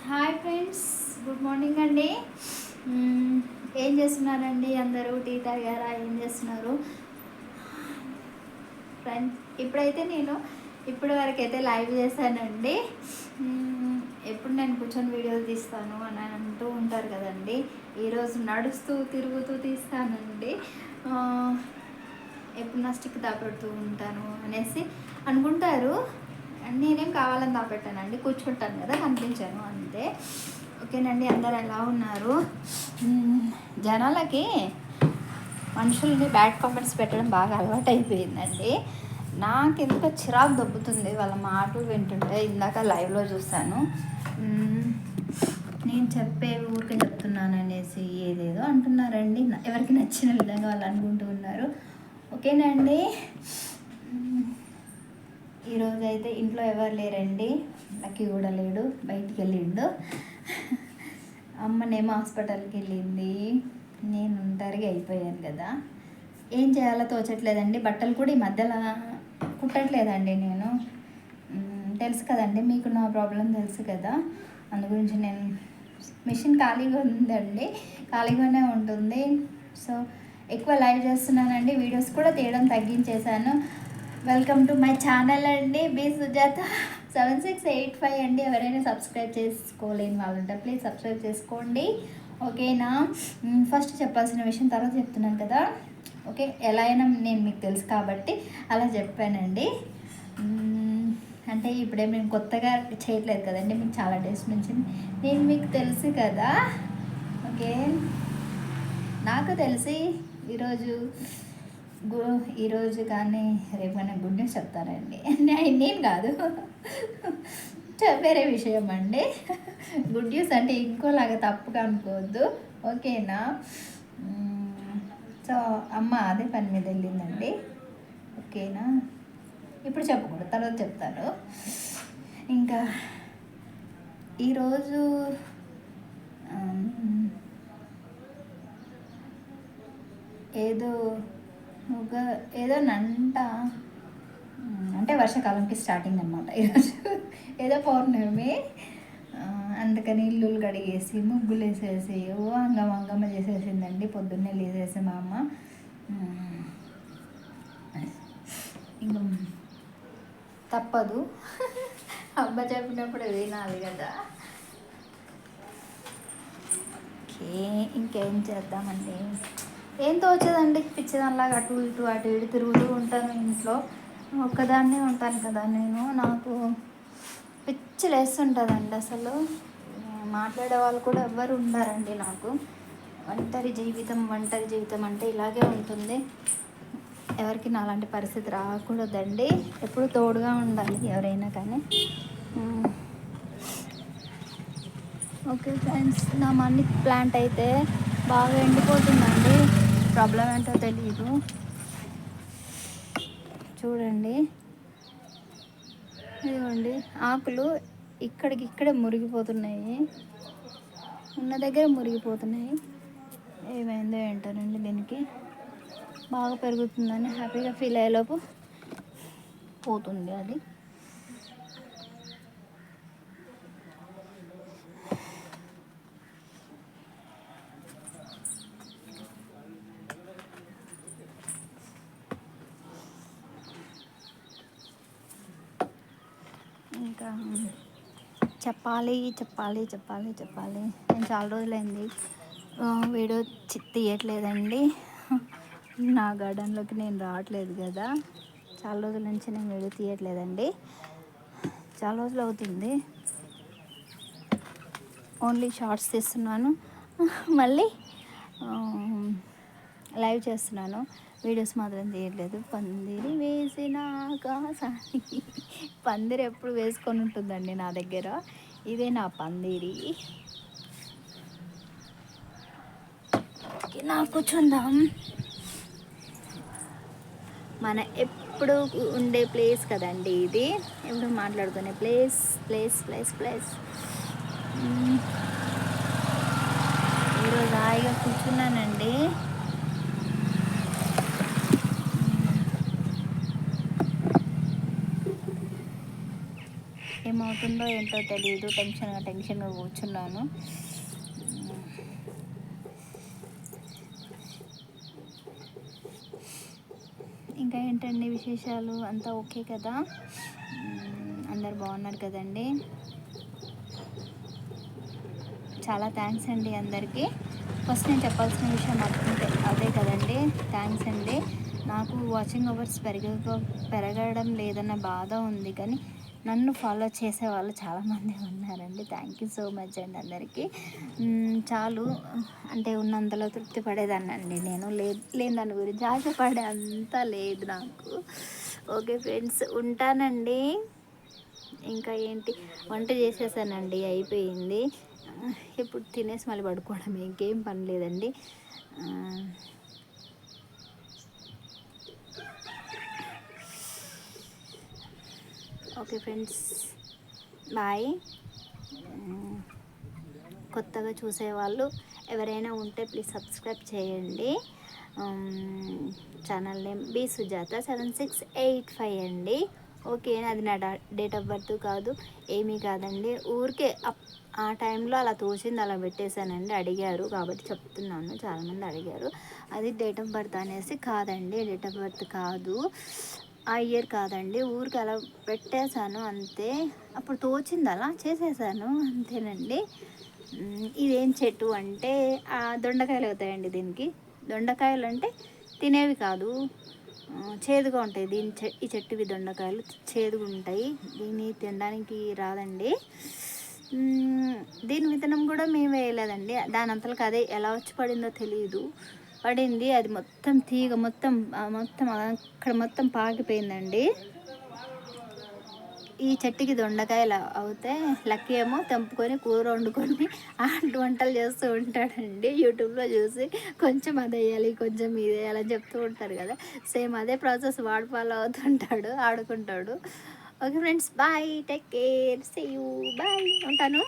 Hi friends, good morning అండి. ఏం చేస్తున్నారండి? అందరూ టీ తాగారా? ఏం చేస్తున్నారు ఫ్రెండ్స్? ఇప్పుడైతే నేను ఇప్పటి వరకు అయితే లైవ్ చేశానండి. ఎప్పుడు నేను కూర్చొని వీడియోలు తీస్తాను అని అంటూ ఉంటారు కదండి. ఈరోజు నడుస్తూ తిరుగుతూ తీస్తానండి. ఎప్పుడు నా స్టిక్ దాపెడుతూ ఉంటాను అనేసి అనుకుంటారు. నేనేం కావాలని దాపెట్టానండి, కూర్చుంటాను కదా, కనిపించాను అంతే. ఓకేనండి, అందరు ఎలా ఉన్నారు? జనాలకి మనుషుల్ని బ్యాడ్ కామెంట్స్ పెట్టడం బాగా అలవాటు అయిపోయిందండి. నాకు ఎందుకో చిరాకు దొబ్బుతుంది వాళ్ళ మాటలు వింటుంటే. ఇందాక లైవ్లో చూస్తాను, నేను చెప్పే ఊరికే చెప్తున్నాను అనేసి ఏదేదో అంటున్నారండి. ఎవరికి నచ్చిన విధంగా వాళ్ళు అనుకుంటూ ఉన్నారు. ఓకేనండి, ఈరోజు అయితే ఇంట్లో ఎవరు లేరండి. లక్కీ కూడా లేడు, బయటికి వెళ్ళిండు. అమ్మనేమో హాస్పిటల్కి వెళ్ళింది. నేను ఒంటరిగా అయిపోయాను కదా, ఏం చేయాలో తోచట్లేదండి. బట్టలు కూడా ఈ మధ్యలో కుట్టట్లేదండి నేను. తెలుసు కదండి మీకు, నా ప్రాబ్లం తెలుసు కదా. అందు గురించి నేను మిషన్ ఖాళీగా ఉందండి, ఖాళీగానే ఉంటుంది. సో ఎక్కువ లైవ్ చేస్తున్నానండి, వీడియోస్ కూడా తీయడం తగ్గించేశాను. వెల్కమ్ టు మై ఛానల్ అండి, బి సుజాత 7685 అండి. ఎవరైనా సబ్స్క్రైబ్ చేసుకోలేని వాళ్ళు ఉంటే ప్లీజ్ సబ్స్క్రైబ్ చేసుకోండి, ఓకేనా? ఫస్ట్ చెప్పాల్సిన విషయం తర్వాత చెప్తున్నాను కదా, ఓకే? ఎలా అయినా నేను మీకు తెలుసు కాబట్టి అలా చెప్పానండి. అంటే ఇప్పుడే మేము కొత్తగా చేయట్లేదు కదండి, మీకు చాలా డేస్ నుంచి నేను మీకు తెలుసు కదా. ఓకే, నాకు తెలిసి ఈరోజు కానీ రేపు కానీ గుడ్ న్యూస్ చెప్తానండి. నేను కాదు, వేరే విషయం అండి. గుడ్ న్యూస్ అంటే ఇంకోలాగా తప్పుగా అనుకోవద్దు, ఓకేనా? సో అమ్మ అదే పని మీద వెళ్ళిందండి, ఓకేనా? ఇప్పుడు చెప్పకూడదు, తర్వాత చెప్తాను. ఇంకా ఈరోజు ఏదో నంట, అంటే వర్షాకాలంకి స్టార్టింగ్ అనమాట ఈరోజు. ఏదో పౌర్ణమి, అందుకని ఇల్లు కడిగేసి ముగ్గులు వేసేసి అంగమ్మ చేసేసిందండి. పొద్దున్నే లేసేసి మా అమ్మ. ఇంకా తప్పదు, అబ్బ చెప్పినప్పుడు వినాలి కదా. ఓకే, ఇంకేం చేద్దామండి? ఏం తోచదండి, పిచ్చిదానిలాగా అటు ఇటు తిరుగుతూ ఉంటాను ఇంట్లో. ఒక్కదాన్నే ఉంటాను కదా నేను, నాకు పిచ్చి లేస్తుంటుందండి అసలు. మాట్లాడే వాళ్ళు కూడా ఎవ్వరు ఉండారండి నాకు. ఒంటరి జీవితం అంటే ఇలాగే ఉంటుంది. ఎవరికి నా అలాంటి పరిస్థితి రాకూడదండి, ఎప్పుడు తోడుగా ఉండాలి ఎవరైనా కానీ. ఓకే ఫ్రెండ్స్, నా మనీ ప్లాంట్ అయితే బాగా ఎండిపోతుందండి. ప్రాబ్లం ఏంటో తెలీదు, చూడండి. ఇదిగోండి, ఆకులు ఇక్కడే మురిగిపోతున్నాయి, ఉన్న దగ్గర మురిగిపోతున్నాయి. ఏమైందో ఏంటోనండి, దీనికి బాగా పెరుగుతుందని హ్యాపీగా ఫీల్ అయ్యేలోపు పోతుంది అది. ఇంకా చెప్పాలి. నేను చాలా రోజులైంది వీడియో తీయట్లేదండి. నా గార్డెన్లోకి నేను రావట్లేదు కదా, చాలా రోజుల నుంచి నేను వీడియో తీయట్లేదండి. చాలా రోజులు అవుతుంది, ఓన్లీ షార్ట్స్ తీస్తున్నాను, మళ్ళీ లైవ్ చేస్తున్నాను, వీడియోస్ మాత్రం తీయట్లేదు. పందిరి వేసిన ఆకాశానికి, పందిరి ఎప్పుడు వేసుకొని ఉంటుందండి నా దగ్గర, ఇదే నా పందిరి. నా కూర్చుందాం, మన ఎప్పుడు ఉండే ప్లేస్ కదండి ఇది, ఎప్పుడు మాట్లాడుకునే ప్లేస్. ఈరోజు హాయిగా కూర్చున్నానండి. ఏమవుతుందో ఏంటో తెలియదు, టెన్షన్గా కూర్చున్నాను. ఇంకా ఏంటండి విశేషాలు, అంతా ఓకే కదా? అందరు బాగున్నారు కదండి? చాలా థ్యాంక్స్ అండి అందరికీ. ఫస్ట్ నేను చెప్పాల్సిన విషయం అదే కదండి, థ్యాంక్స్ అండి. నాకు వాచింగ్ అవర్స్ పెరగడం లేదన్న బాధ ఉంది, కానీ నన్ను ఫాలో చేసే వాళ్ళు చాలామంది ఉన్నారండి. థ్యాంక్ యూ సో మచ్ అండి అందరికీ. చాలు, అంటే ఉన్నంతలో తృప్తి పడేదాన్ని అండి నేను, లేని దాని గురించి ఆశపడే అంత లేదు నాకు. ఓకే ఫ్రెండ్స్, ఉంటానండి. ఇంకా ఏంటి, వంట చేసేసానండి, అయిపోయింది. ఇప్పుడు తినేసి మళ్ళీ పడుకోవడం, ఇంకేం పని లేదండి. Okay friends, bye. కొత్తగా చూసేవాళ్ళు ఎవరైనా ఉంటే ప్లీజ్ సబ్స్క్రైబ్ చేయండి. ఛానల్ నేమ్ బి సుజాత 7685 అండి. ఓకే, అది నా డేట్ ఆఫ్ బర్త్ కాదు, ఏమీ కాదండి. ఊరికే ఆ టైంలో అలా తోచింది అలా పెట్టేశానండి. అడిగారు కాబట్టి చెప్తున్నాను, చాలామంది అడిగారు. అది డేట్ ఆఫ్ బర్త్ అనేసి కాదండి, డేట్ ఆఫ్ బర్త్ కాదు, ఆ ఇయర్ కాదండి. ఊరికి అలా పెట్టేశాను అంతే. అప్పుడు తోచింది అలా చేసేసాను, అంతేనండి. ఇదేం చెట్టు అంటే దొండకాయలు అవుతాయండి దీనికి. దొండకాయలు అంటే తినేవి కాదు, చేదుగా ఉంటాయి. ఈ చెట్టువి దొండకాయలు చేదుగా ఉంటాయి, దీన్ని తినడానికి రాదండి. దీని విత్తనం కూడా మేము వేయలేదండి, దాని అంతలకు అదే ఎలా వచ్చి పడిందో తెలియదు, పడింది. అది మొత్తం తీగ మొత్తం అక్కడ మొత్తం పాకిపోయిందండి. ఈ చెట్టుకి దొండకాయలు అవుతే లక్కీ ఏమో తెంపుకొని కూర వండుకొని వంటలు చేస్తూ ఉంటాడండి. యూట్యూబ్లో చూసి కొంచెం అది వేయాలి, కొంచెం ఇది వేయాలని చెప్తూ ఉంటారు కదా, సేమ్ అదే ప్రాసెస్ వాడు ఫాలో అవుతుంటాడు, ఆడుకుంటాడు. Okay friends, bye, take care, see you, bye, ఉంటాను.